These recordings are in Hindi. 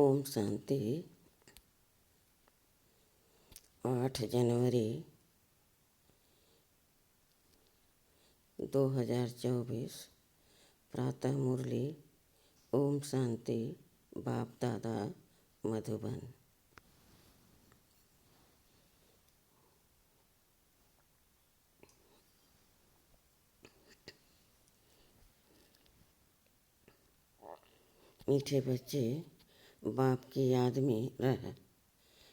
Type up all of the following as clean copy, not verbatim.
ओम शांति। 8 जनवरी 2024 प्रातः मुरली। ओम शांति। बाप दादा मधुबन। मीठे बच्चे, बाप की याद में रह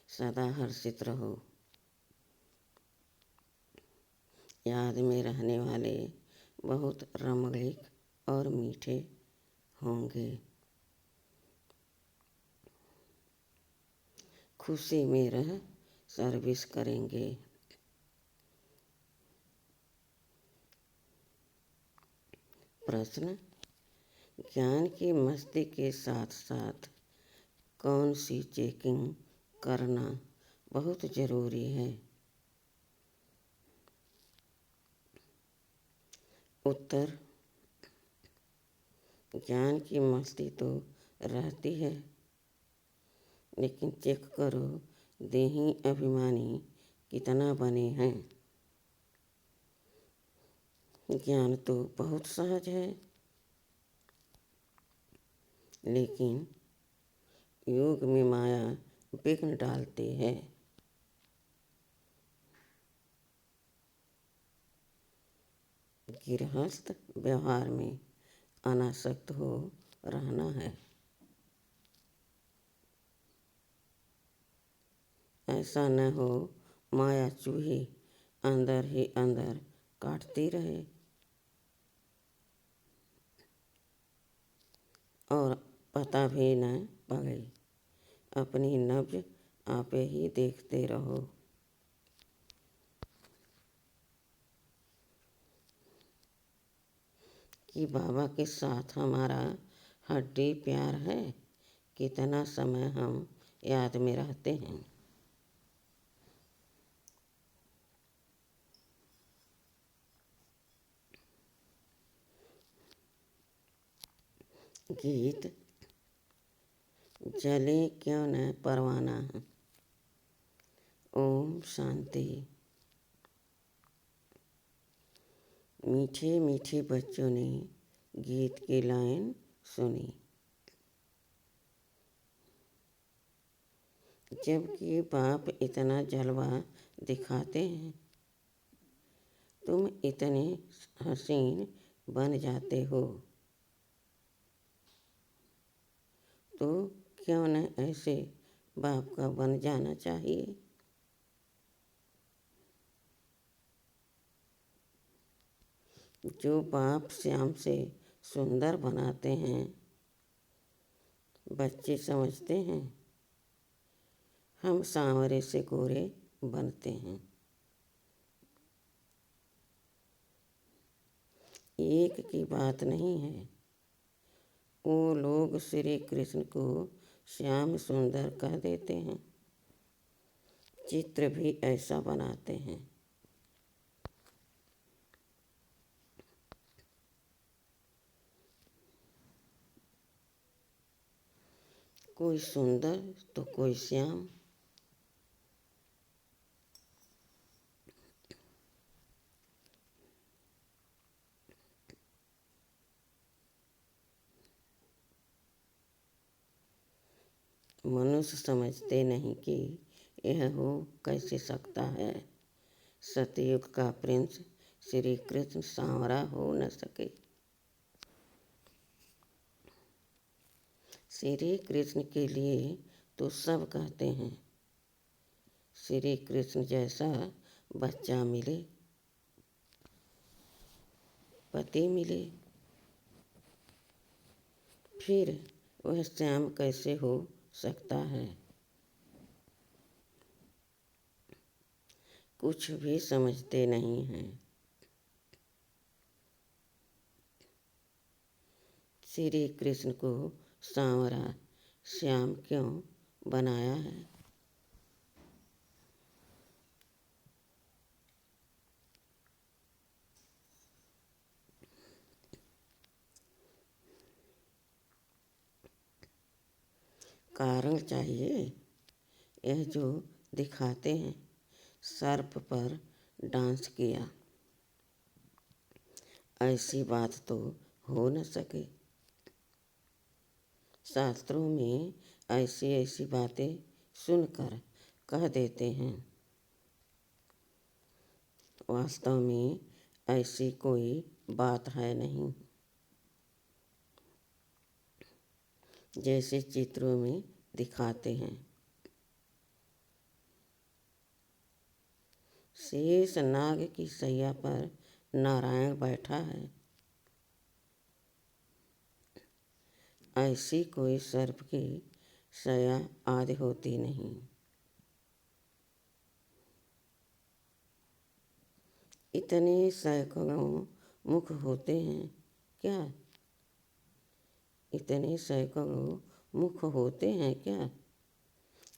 सदा हर्षित रहो। याद में रहने वाले बहुत रमणीक और मीठे होंगे। खुशी में रह सर्विस करेंगे। प्रश्न: ज्ञान की मस्ती के साथ साथ कौन सी चेकिंग करना बहुत जरूरी है? उत्तर: ज्ञान की मस्ती तो रहती है, लेकिन चेक करो देही अभिमानी कितना बने हैं। ज्ञान तो बहुत सहज है, लेकिन योग में माया विघ्न डालती है। गृहस्थ व्यवहार में अनासक्त हो रहना है। ऐसा न हो माया चूहे अंदर ही अंदर काटती रहे और पता भी न पड़े। अपनी नब्ज आपे ही देखते रहो। कि बाबा के साथ हमारा हड्डी प्यार है। कितना समय हम याद में रहते हैं। गीत: जले क्यों न परवाना। ओम शांति। मीठे मीठे बच्चों ने गीत की लाइन सुनी। जबकि बाप इतना जलवा दिखाते हैं, तुम इतने हसीन बन जाते हो, तो क्यों न ऐसे बाप का बन जाना चाहिए। जो बाप श्याम से सुंदर बनाते हैं, बच्चे समझते हैं हम सांवरे से गोरे बनते हैं। एक की बात नहीं है, वो लोग श्री कृष्ण को श्याम सुंदर कह देते हैं, चित्र भी ऐसा बनाते हैं। कोई सुंदर तो कोई श्याम। मनुष्य समझते नहीं कि यह हो कैसे सकता है। सतयुग का प्रिंस श्री कृष्ण सांवरा हो न सके। श्री कृष्ण के लिए तो सब कहते हैं, श्री कृष्ण जैसा बच्चा मिले, पति मिले, फिर वह श्याम कैसे हो सकता है। कुछ भी समझते नहीं हैं। श्री कृष्ण को सांवरा श्याम क्यों बनाया है? कारण चाहिए। यह जो दिखाते हैं सर्प पर डांस किया, ऐसी बात तो हो न सके। शास्त्रों में ऐसी ऐसी बातें सुनकर कह देते हैं, वास्तव में ऐसी कोई बात है नहीं। जैसे चित्रों में दिखाते हैं। शेष नाग की सैया पर नारायण बैठा है, ऐसी कोई सर्प की सैया आदि होती नहीं। इतने सैकड़ों मुख होते हैं क्या? इतने सैकड़ों मुख होते हैं क्या?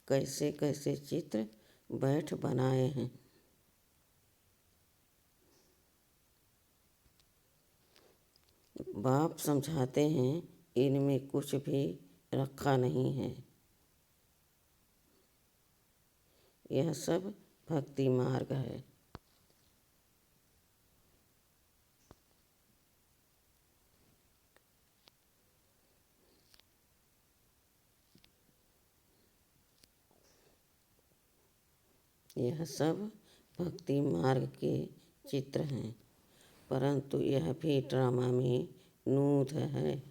कैसे कैसे चित्र बैठ बनाए हैं। बाप समझाते हैं इनमें कुछ भी रखा नहीं है। यह सब भक्ति मार्ग है। यह सब भक्ति मार्ग के चित्र हैं, परंतु यह भी ड्रामा में नूध है।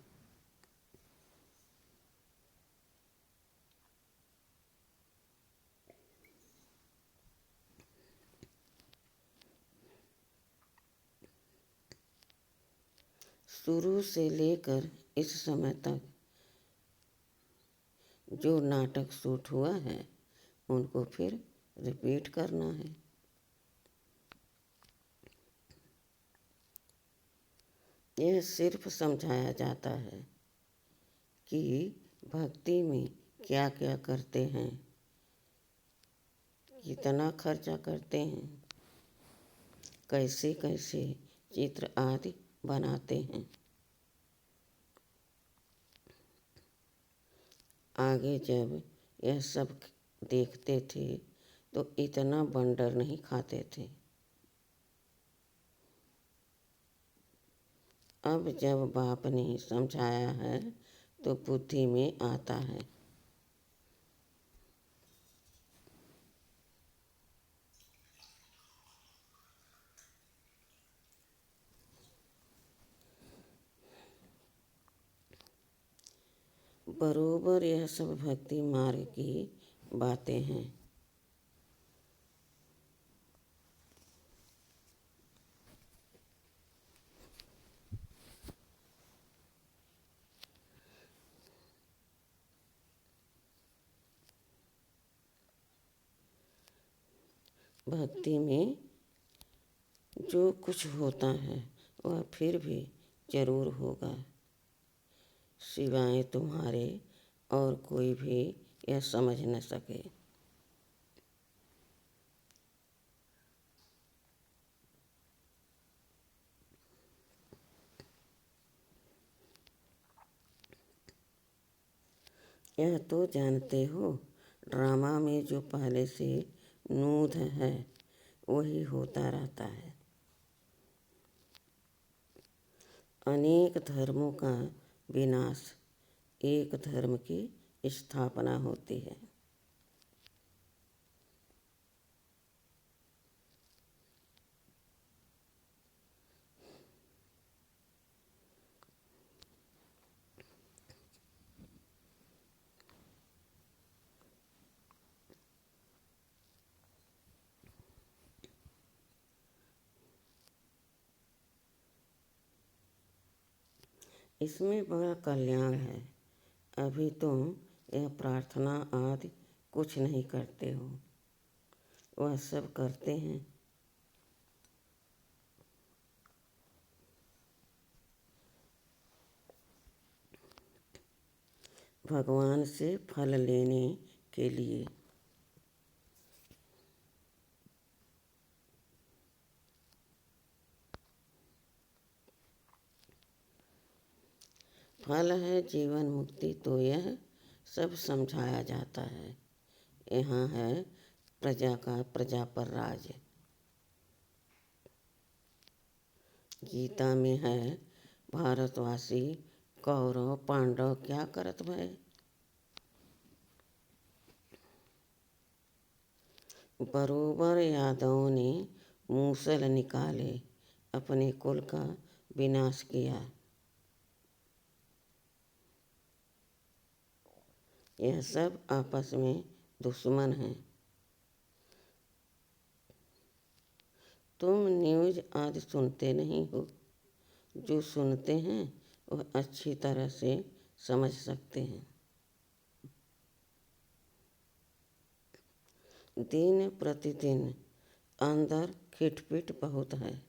शुरू से लेकर इस समय तक जो नाटक शूट हुआ है उनको फिर रिपीट करना है। यह सिर्फ समझाया जाता है कि भक्ति में क्या क्या करते हैं, कितना खर्चा करते हैं, कैसे कैसे चित्र आदि बनाते हैं। आगे जब यह सब देखते थे तो इतना बंडर नहीं खाते थे। अब जब बाप ने समझाया है तो बुद्धि में आता है। बरोबर यह सब भक्ति मार्ग की बातें हैं। भक्ति में जो कुछ होता है वह फिर भी जरूर होगा, सिवाय तुम्हारे और कोई भी यह समझ न सके। यह तो जानते हो, ड्रामा में जो पहले से नूध है वही होता रहता है। अनेक धर्मों का विनाश, एक धर्म की स्थापना होती है। इसमें बड़ा कल्याण है। अभी तुम यह प्रार्थना आदि कुछ नहीं करते हो, वह सब करते हैं। भगवान से फल लेने के लिए। फल है जीवन मुक्ति, तो यह सब समझाया जाता है। यहाँ है प्रजा का प्रजा पर राज। गीता में है भारतवासी कौरव पांडव क्या करत भय। बरोबर यादवों ने मूसल निकाले अपने कुल का विनाश किया। यह सब आपस में दुश्मन हैं। तुम न्यूज़ आदि सुनते नहीं हो। जो सुनते हैं वह अच्छी तरह से समझ सकते हैं। दिन प्रतिदिन अंदर खिटपिट बहुत है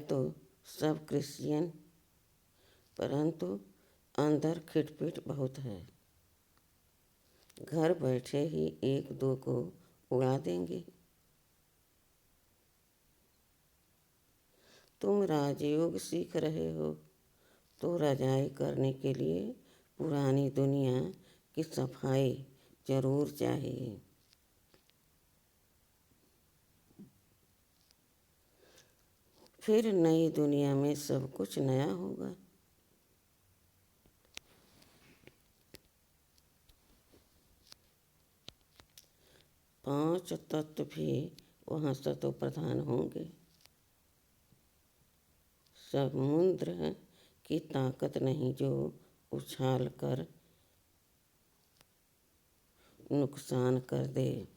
तो सब क्रिश्चियन, परंतु अंदर खिटपिट बहुत है। घर बैठे ही एक दो को उड़ा देंगे। तुम राजयोग सीख रहे हो तो रजाई करने के लिए पुरानी दुनिया की सफाई जरूर चाहिए। फिर नई दुनिया में सब कुछ नया होगा। पांच तत्व भी वहाँ सतो प्रधान होंगे। समुद्र की ताकत नहीं जो उछाल कर नुकसान कर दे।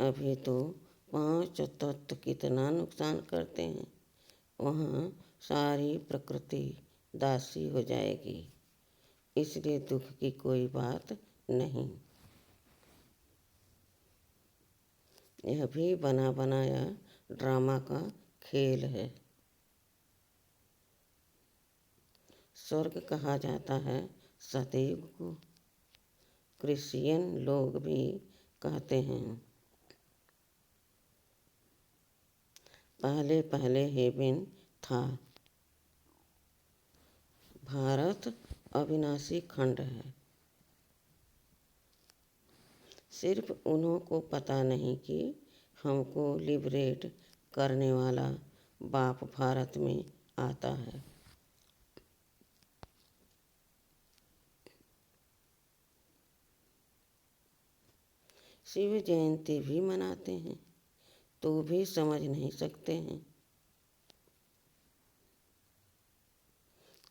अभी तो पांच तत्व कितना नुकसान करते हैं। वहाँ सारी प्रकृति दासी हो जाएगी। इसलिए दुख की कोई बात नहीं। यह भी बना बनाया ड्रामा का खेल है। स्वर्ग कहा जाता है सतयुग को। क्रिश्चियन लोग भी कहते हैं। पहले पहले हेवन था। भारत अविनाशी खंड है। सिर्फ उन्हों को पता नहीं कि हमको लिबरेट करने वाला बाप भारत में आता है। शिव जयंती भी मनाते हैं तो भी समझ नहीं सकते हैं।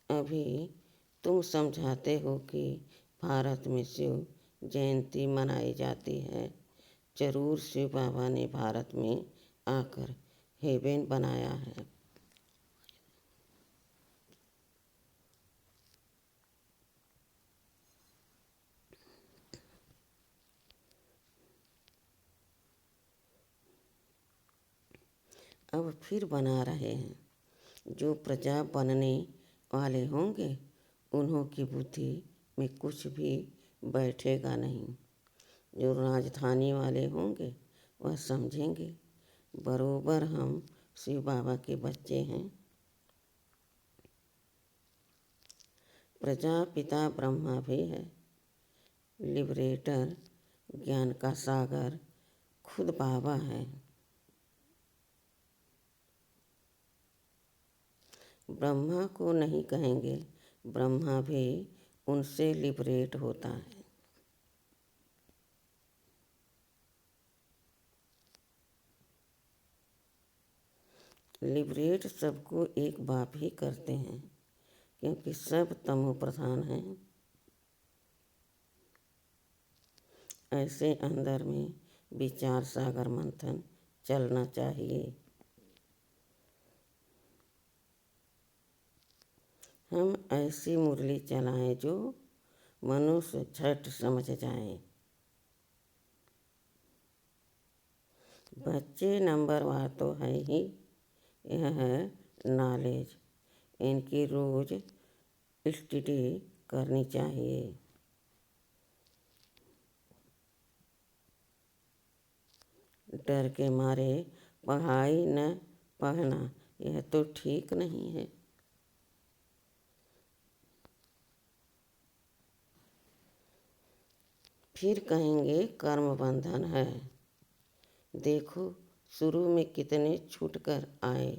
अभी तुम समझाते हो कि भारत में शिव जयंती मनाई जाती है। जरूर शिव बाबा ने भारत में आकर हेवन बनाया है। अब फिर बना रहे हैं। जो प्रजा बनने वाले होंगे उन्हों की बुद्धि में कुछ भी बैठेगा नहीं। जो राजधानी वाले होंगे वह समझेंगे बरोबर हम शिव बाबा के बच्चे हैं। प्रजापिता ब्रह्मा भी है। लिबरेटर ज्ञान का सागर खुद बाबा है। ब्रह्मा को नहीं कहेंगे, ब्रह्मा भी उनसे लिबरेट होता है। लिबरेट सबको एक बाप ही करते हैं क्योंकि सब तमो प्रधान हैं। ऐसे अंदर में विचार सागर मंथन चलना चाहिए। हम ऐसी मुरली चलाएं जो मनुष्य झट समझ जाए। बच्चे नंबरवार तो है ही। यह है नॉलेज। इनकी रोज स्टडी करनी चाहिए। डर के मारे पढ़ाई न पढ़ना, यह तो ठीक नहीं है। फिर कहेंगे कर्म बंधन है। देखो शुरू में कितने छूट कर आए,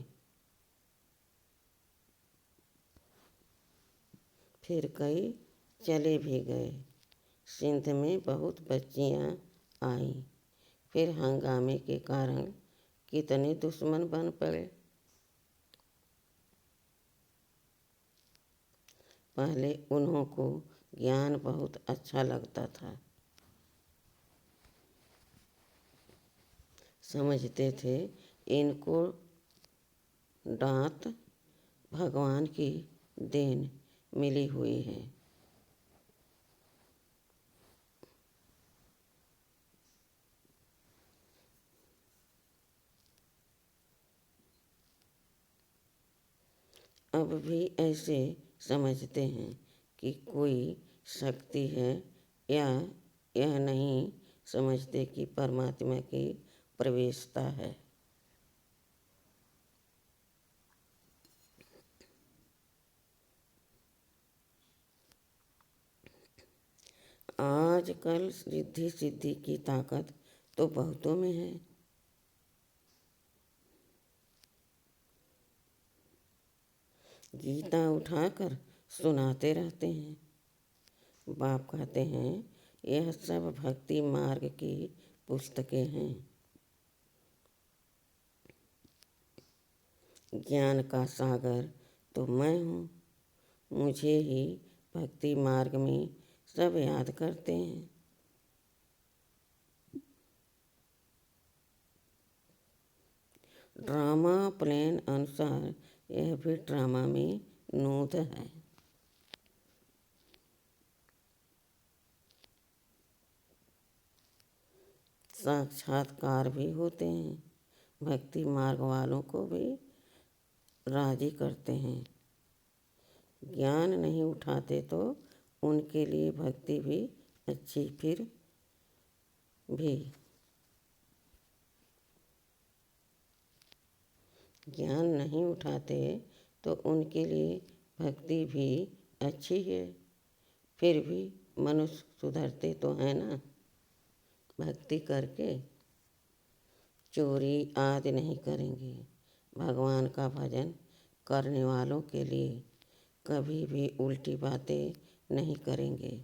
फिर कई चले भी गए। सिंध में बहुत बच्चियां आईं, फिर हंगामे के कारण कितने दुश्मन बन पड़े। पहले उन्हों को ज्ञान बहुत अच्छा लगता था, समझते थे इनको दांत भगवान की देन मिली हुई है। अब भी ऐसे समझते हैं कि कोई शक्ति है, या यह नहीं समझते कि परमात्मा की प्रवेशता है। आजकल रिद्धि सिद्धि की ताकत तो बहुतों में है। गीता उठाकर सुनाते रहते हैं। बाप कहते हैं यह सब भक्ति मार्ग की पुस्तकें हैं। ज्ञान का सागर तो मैं हूँ, मुझे ही भक्ति मार्ग में सब याद करते हैं। ड्रामा प्लान अनुसार यह भी ड्रामा में नूत है। साक्षात्कार भी होते हैं, भक्ति मार्ग वालों को भी राजी करते हैं। ज्ञान नहीं उठाते तो उनके लिए भक्ति भी अच्छी, फिर भी ज्ञान नहीं उठाते तो उनके लिए भक्ति भी अच्छी है, फिर भी मनुष्य सुधरते तो हैं ना भक्ति करके। चोरी आदि नहीं करेंगे। भगवान का भजन करने वालों के लिए कभी भी उल्टी बातें नहीं करेंगे।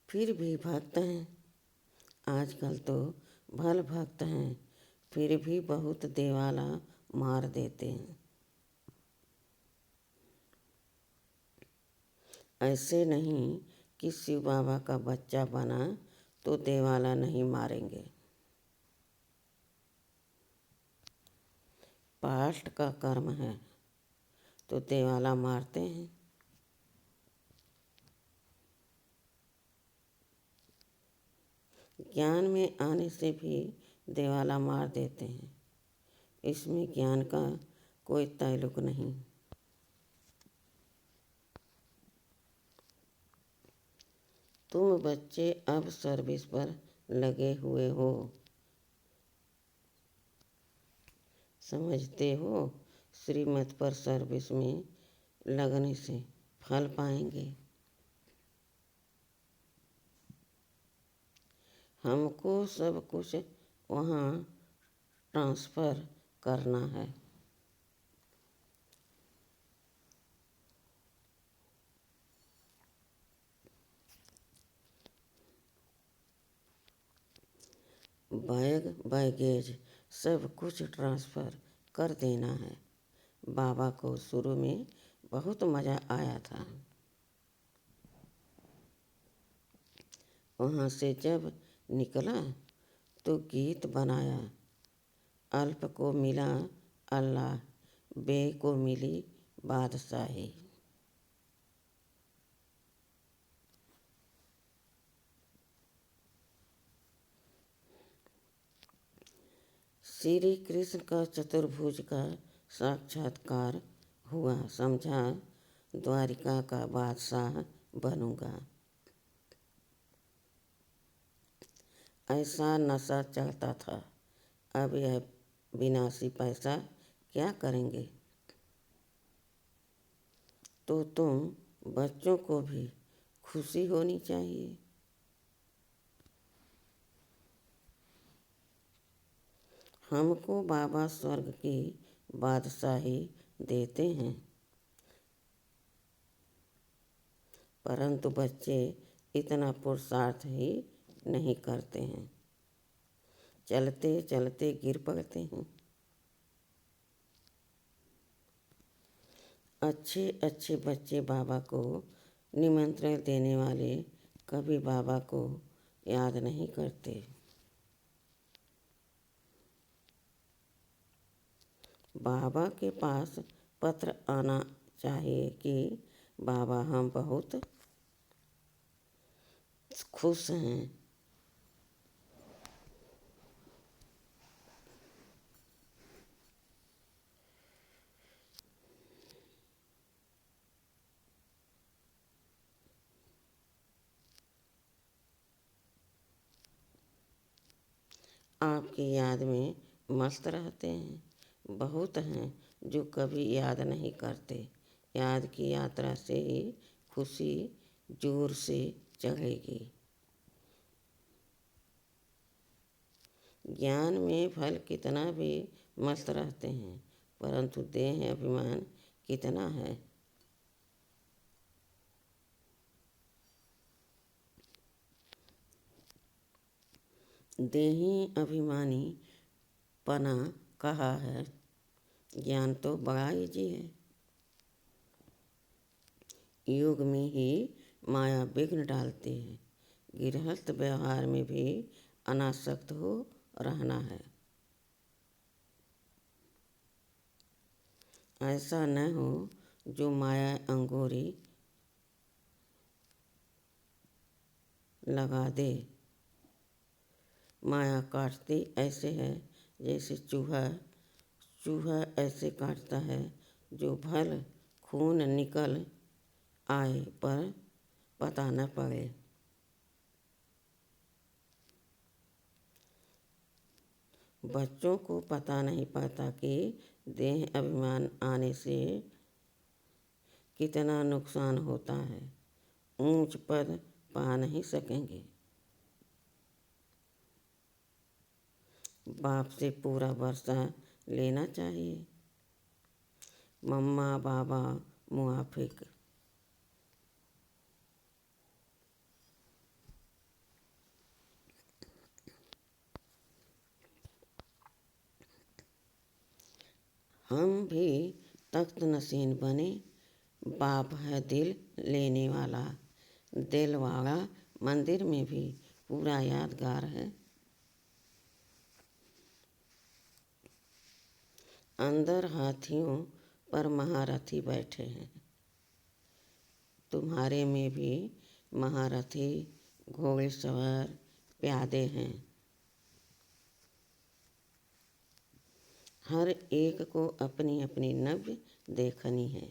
फिर भी भक्त हैं, आजकल तो भल भक्त हैं, फिर भी बहुत देवाला मार देते हैं। ऐसे नहीं कि शिव बाबा का बच्चा बना तो देवाला नहीं मारेंगे। पास्ट का कर्म है तो देवाला मारते हैं। ज्ञान में आने से भी देवाला मार देते हैं। इसमें ज्ञान का कोई ताल्लुक नहीं। तुम बच्चे अब सर्विस पर लगे हुए हो, समझते हो श्रीमत पर सर्विस में लगने से फल पाएंगे। हमको सब कुछ वहाँ ट्रांसफ़र करना है। बैग बैगेज सब कुछ ट्रांसफ़र कर देना है। बाबा को शुरू में बहुत मज़ा आया था। वहाँ से जब निकला तो गीत बनाया, अल्प को मिला अल्लाह, बे को मिली बादशाही। श्री कृष्ण का चतुर्भुज का साक्षात्कार हुआ, समझा द्वारिका का बादशाह बनूंगा। ऐसा नशा चढ़ता था। अब यह विनाशी पैसा क्या करेंगे? तो तुम बच्चों को भी खुशी होनी चाहिए। हमको बाबा स्वर्ग की बादशाही देते हैं, परंतु बच्चे इतना पुरुषार्थ ही नहीं करते हैं, चलते चलते गिर पड़ते हैं। अच्छे अच्छे बच्चे बाबा को निमंत्रण देने वाले कभी बाबा को याद नहीं करते। बाबा के पास पत्र आना चाहिए कि बाबा हम बहुत खुश हैं। आपकी याद में मस्त रहते हैं। बहुत हैं जो कभी याद नहीं करते। याद की यात्रा से ही खुशी जोर से चढ़ेगी। ज्ञान में फल कितना भी मस्त रहते हैं, परंतु देह अभिमान कितना है। देही अभिमानी पना कहा है, ज्ञान तो बड़ा ईजी है। योग में ही माया विघ्न डालती है। गृहस्थ व्यवहार में भी अनासक्त हो रहना है। ऐसा न हो जो माया अंगूरी लगा दे। माया काटती ऐसे है जैसे चूहा ऐसे काटता है जो भल खून निकल आए पर पता न पड़े। बच्चों को पता नहीं पड़ता कि देह अभिमान आने से कितना नुकसान होता है। ऊंच पद पा नहीं सकेंगे। बाप से पूरा वर्षा लेना चाहिए। मम्मा बाबा मुआफिक। हम भी तख्त नशीन बने। बाप है दिल लेने वाला। दिलवाड़ा मंदिर में भी पूरा यादगार है। अंदर हाथियों पर महारथी बैठे हैं। तुम्हारे में भी महारथी घोड़ेसवार प्यादे हैं। हर एक को अपनी अपनी नव्य देखनी है।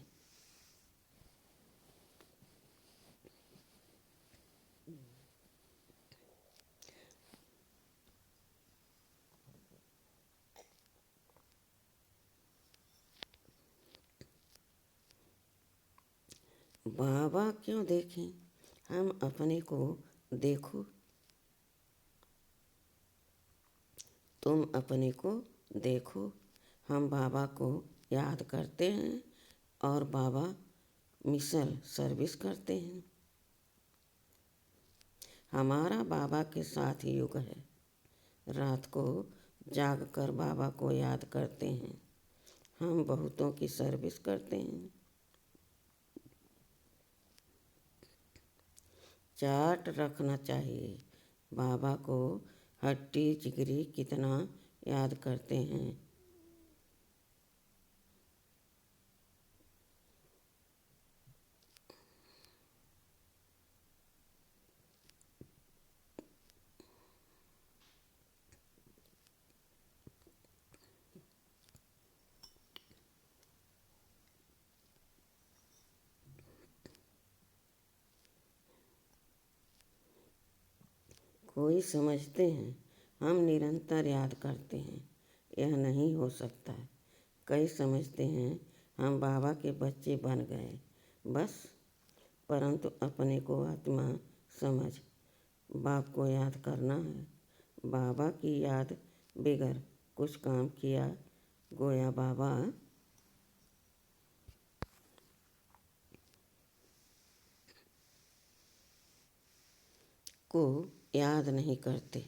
बाबा क्यों देखें, हम अपने को देखो। तुम अपने को देखो। हम बाबा को याद करते हैं और बाबा मिशन सर्विस करते हैं। हमारा बाबा के साथ युग है। रात को जाग कर बाबा को याद करते हैं। हम बहुतों की सर्विस करते हैं। चार्ट रखना चाहिए। बाबा को हड्डी जिगरी कितना याद करते हैं। कोई समझते हैं हम निरंतर याद करते हैं, यह नहीं हो सकता। कई समझते हैं हम बाबा के बच्चे बन गए बस, परंतु अपने को आत्मा समझ बाप को याद करना है। बाबा की याद बगैर कुछ काम किया गोया बाबा को याद नहीं करते।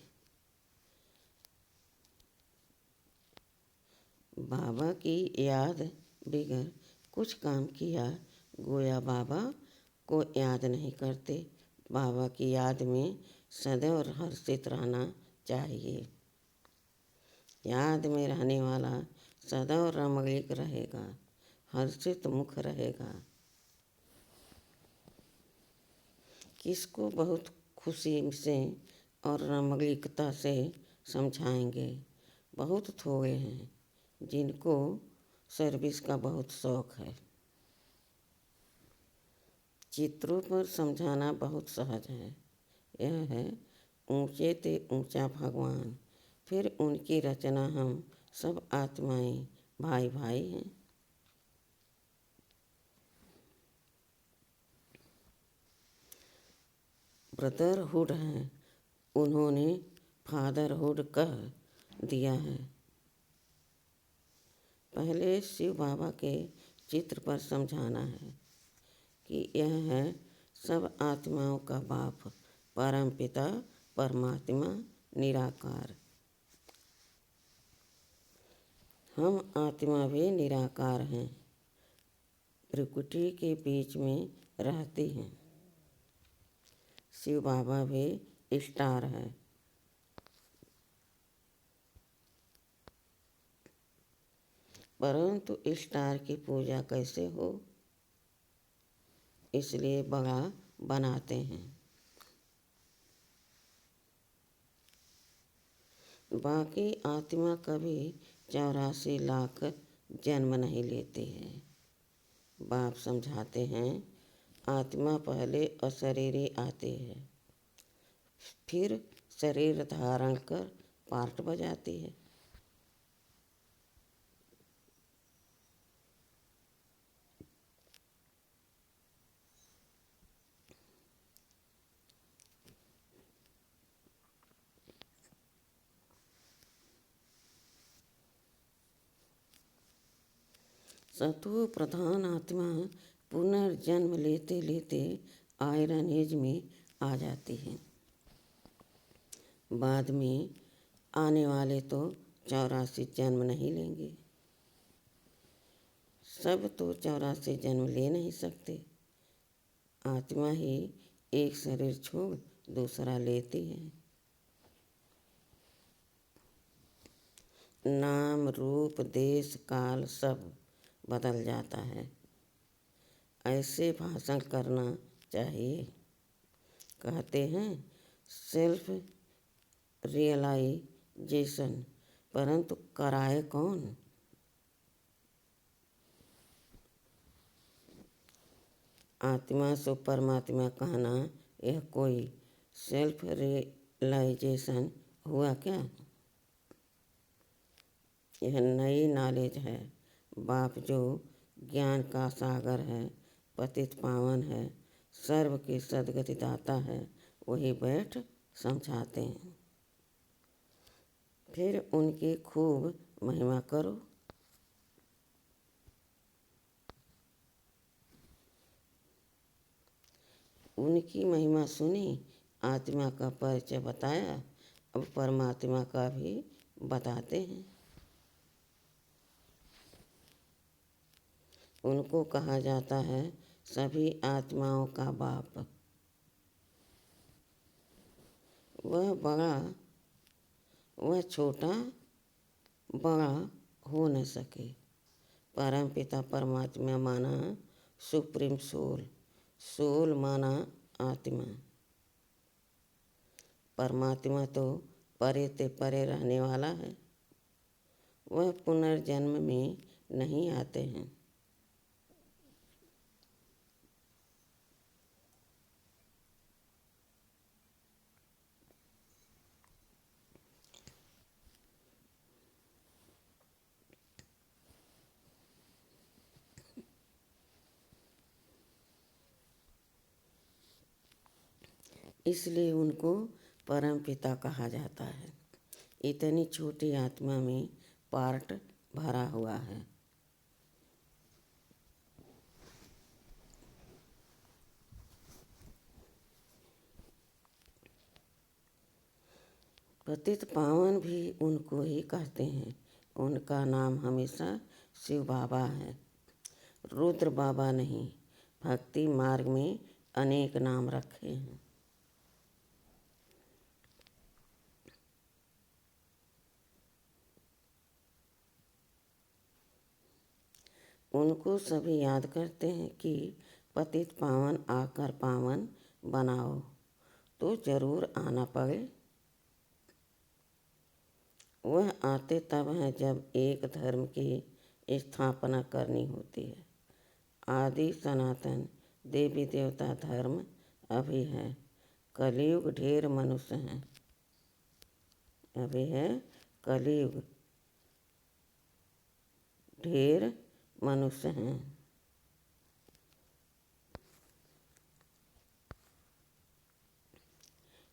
बाबा की याद बगैर कुछ काम किया गोया बाबा को याद नहीं करते। बाबा की याद में सदैव हर्षित रहना चाहिए। याद में रहने वाला सदैव रमणीक रहेगा, हर्षित मुख रहेगा। किसको बहुत खुशी से और रमणीकता से समझाएंगे। बहुत थोड़े हैं जिनको सर्विस का बहुत शौक है। चित्रों पर समझाना बहुत सहज है। यह है ऊंचे ते ऊंचा भगवान, फिर उनकी रचना हम सब आत्माएं भाई भाई हैं। ब्रदरहुड है, उन्होंने फादरहुड कह दिया है। पहले शिव बाबा के चित्र पर समझाना है कि यह है सब आत्माओं का बाप, परम पिता परमात्मा निराकार। हम आत्मा भी निराकार हैं, प्रकृति के बीच में रहती हैं। शिव बाबा भी स्टार है। परंतु स्टार की पूजा कैसे हो, इसलिए बड़ा बनाते हैं। बाकी आत्मा कभी 84 लाख जन्म नहीं लेती है। बाप समझाते हैं आत्मा पहले अशरीरी आती है, फिर शरीर धारण कर पार्ट बजाती है। सत्व प्रधान आत्मा पुनर्जन्म लेते लेते आयरन एज में आ जाती है। बाद में आने वाले तो 84 जन्म नहीं लेंगे। सब तो 84 जन्म ले नहीं सकते। आत्मा ही एक शरीर छोड़ दूसरा लेती है। नाम रूप देश काल सब बदल जाता है। ऐसे भाषण करना चाहिए। कहते हैं सेल्फ रियलाइजेशन, परंतु कराए कौन? आत्मा सो परमात्मा कहना, यह कोई सेल्फ रियलाइजेशन हुआ क्या? यह नई नॉलेज है। बाप जो ज्ञान का सागर है, पतित पावन है, सर्व की सदगति दाता है, वही बैठ समझाते हैं। फिर उनकी खूब महिमा करो। उनकी महिमा सुनी, आत्मा का परिचय बताया, अब परमात्मा का भी बताते हैं। उनको कहा जाता है सभी आत्माओं का बाप। वह बड़ा वह छोटा बड़ा हो न सके। परम पिता परमात्मा माना सुप्रीम सोल, सोल माना आत्मा। परमात्मा तो परे ते परे रहने वाला है। वह पुनर्जन्म में नहीं आते हैं। इसलिए उनको परम पिता कहा जाता है। इतनी छोटी आत्मा में पार्ट भरा हुआ है। पतित पावन भी उनको ही कहते हैं। उनका नाम हमेशा शिव बाबा है, रुद्र बाबा नहीं। भक्ति मार्ग में अनेक नाम रखे हैं। उनको सभी याद करते हैं कि पतित पावन आकर पावन बनाओ, तो जरूर आना पड़े। वह आते तब हैं जब एक धर्म की स्थापना करनी होती है। आदि सनातन देवी देवता धर्म अभी है, कलयुग ढेर मनुष्य हैं। अभी है कलयुग, ढेर मनुष्य हैं।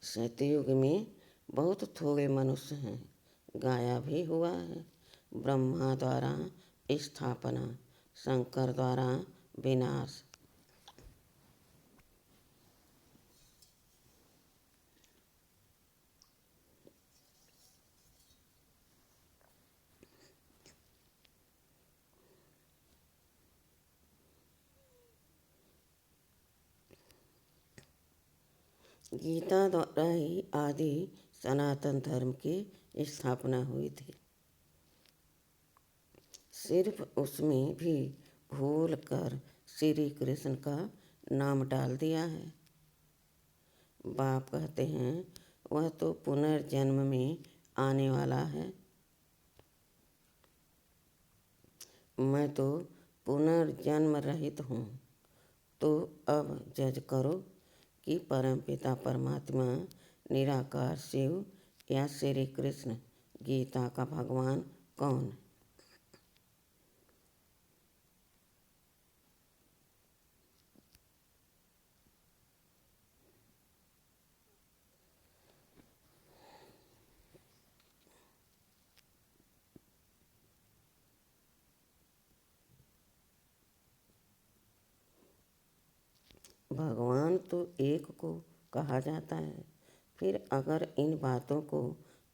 सतयुग में बहुत थोड़े मनुष्य हैं। गाया भी हुआ है, ब्रह्मा द्वारा स्थापना, शंकर द्वारा विनाश। गीता द्वारा ही आदि सनातन धर्म की स्थापना हुई थी। सिर्फ उसमें भी भूल कर श्री कृष्ण का नाम डाल दिया है। बाप कहते हैं वह तो पुनर्जन्म में आने वाला है। मैं तो पुनर्जन्म रहित हूँ। तो अब जज करो कि परमपिता परमात्मा निराकार शिव या श्री कृष्ण गीता का भगवान कौन? भगवान तो एक को कहा जाता है। फिर अगर इन बातों को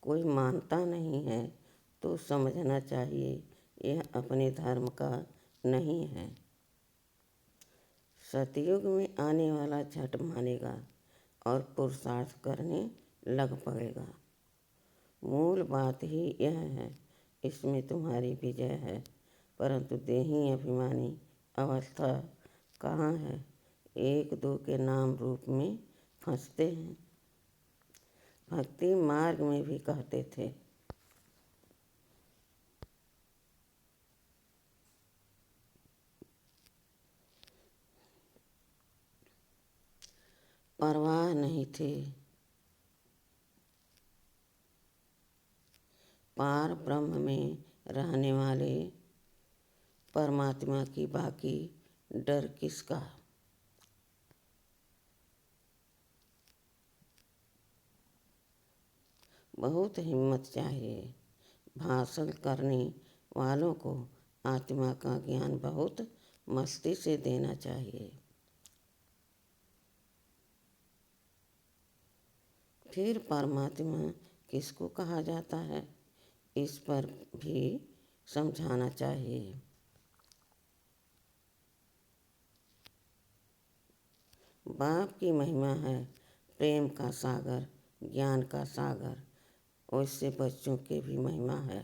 कोई मानता नहीं है तो समझना चाहिए यह अपने धर्म का नहीं है। सतयुग में आने वाला झट मानेगा और पुरुषार्थ करने लग पड़ेगा। मूल बात ही यह है, इसमें तुम्हारी विजय है। परंतु देही अभिमानी अवस्था कहाँ है? एक दो के नाम रूप में फंसते हैं। भक्ति मार्ग में भी कहते थे, परवाह नहीं थी। पार ब्रह्म में रहने वाले परमात्मा की बाकी डर किसका? बहुत हिम्मत चाहिए। भाषण करने वालों को आत्मा का ज्ञान बहुत मस्ती से देना चाहिए। फिर परमात्मा किसको कहा जाता है, इस पर भी समझाना चाहिए। बाप की महिमा है प्रेम का सागर, ज्ञान का सागर। वैसे बच्चों की भी महिमा है।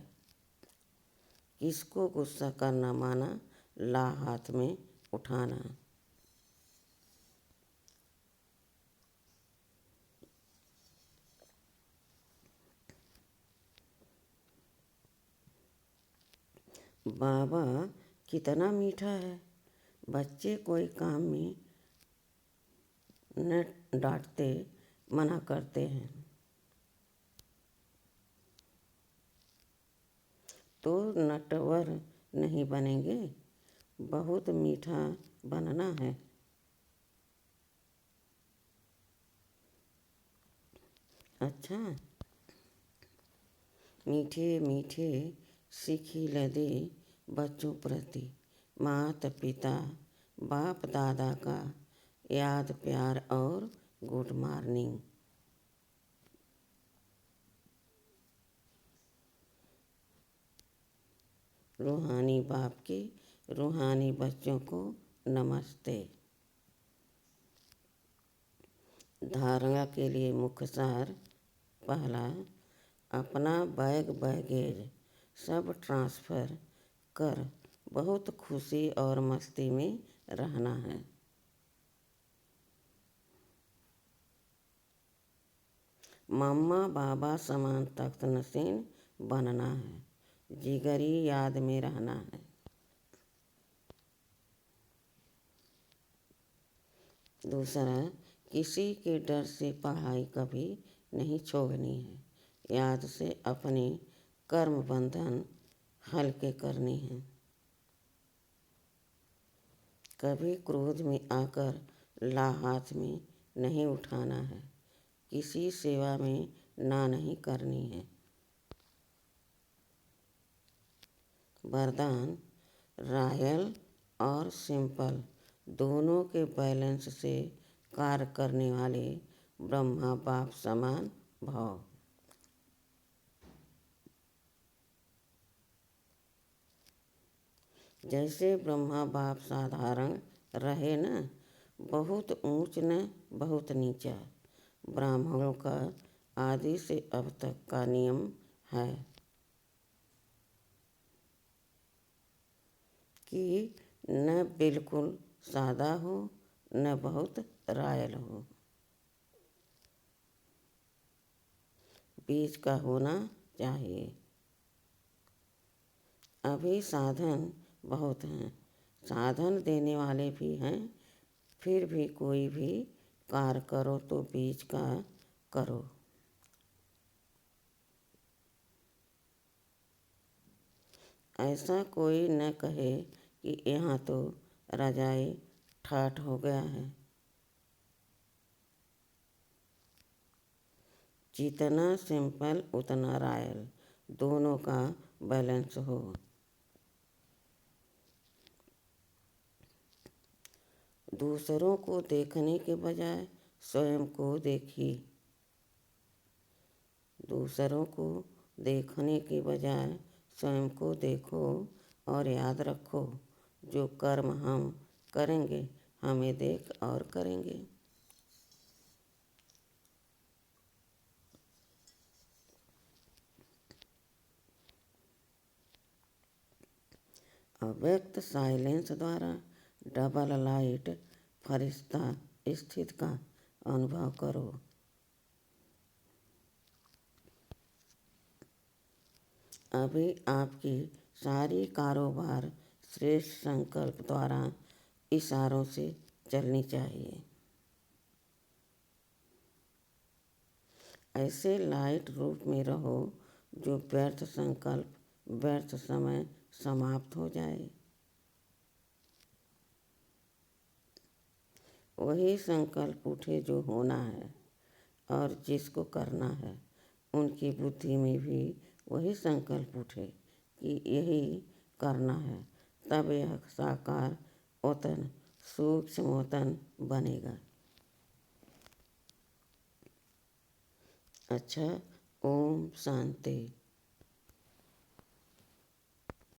किसको गुस्सा करना माना, ला हाथ में उठाना। बाबा कितना मीठा है। बच्चे कोई काम में न डांटते, मना करते हैं तो नटवर नहीं बनेंगे। बहुत मीठा बनना है। अच्छा, मीठे मीठे सीखी लदे बच्चों प्रति माता पिता बाप दादा का याद प्यार और गुड मॉर्निंग। रूहानी बाप के रूहानी बच्चों को नमस्ते। धारणा के लिए मुख्य सार। पहला, अपना बैग बैगेज सब ट्रांसफ़र कर बहुत खुशी और मस्ती में रहना है। मम्मा बाबा समान तख्त नशीन बनना है, जिगरी याद में रहना है। दूसरा, किसी के डर से पढ़ाई कभी नहीं छोड़नी है, याद से अपने कर्म बंधन हल्के करने हैं। कभी क्रोध में आकर ला हाथ में नहीं उठाना है, किसी सेवा में ना नहीं करनी है। वरदान, रॉयल और सिंपल दोनों के बैलेंस से कार्य करने वाले ब्रह्मा बाप समान भाव। जैसे ब्रह्मा बाप साधारण रहे न, बहुत ऊंच न बहुत नीचा, ब्राह्मणों का आदि से अब तक का नियम है कि न बिल्कुल सादा हो न बहुत रॉयल हो, बीच का होना चाहिए। अभी साधन बहुत हैं, साधन देने वाले भी हैं, फिर भी कोई भी कार्य करो तो बीच का करो। ऐसा कोई न कहे कि यहाँ तो रजाई ठाठ हो गया है। जितना सिंपल उतना रॉयल, दोनों का बैलेंस हो। दूसरों को देखने के बजाय स्वयं को देखिए। दूसरों को देखने के बजाय स्वयं को देखो और याद रखो, जो कर्म हम करेंगे हमें देख और करेंगे। अव्यक्त साइलेंस द्वारा डबल लाइट फरिश्ता स्थिति का अनुभव करो। अभी आपकी सारी कारोबार श्रेष्ठ संकल्प द्वारा इशारों से चलनी चाहिए। ऐसे लाइट रूप में रहो जो व्यर्थ संकल्प व्यर्थ समय समाप्त हो जाए। वही संकल्प उठे जो होना है और जिसको करना है, उनकी बुद्धि में भी वही संकल्प उठे कि यही करना है, तब यह साकार वतन सूक्ष्म वतन बनेगा। अच्छा, ओम शांति।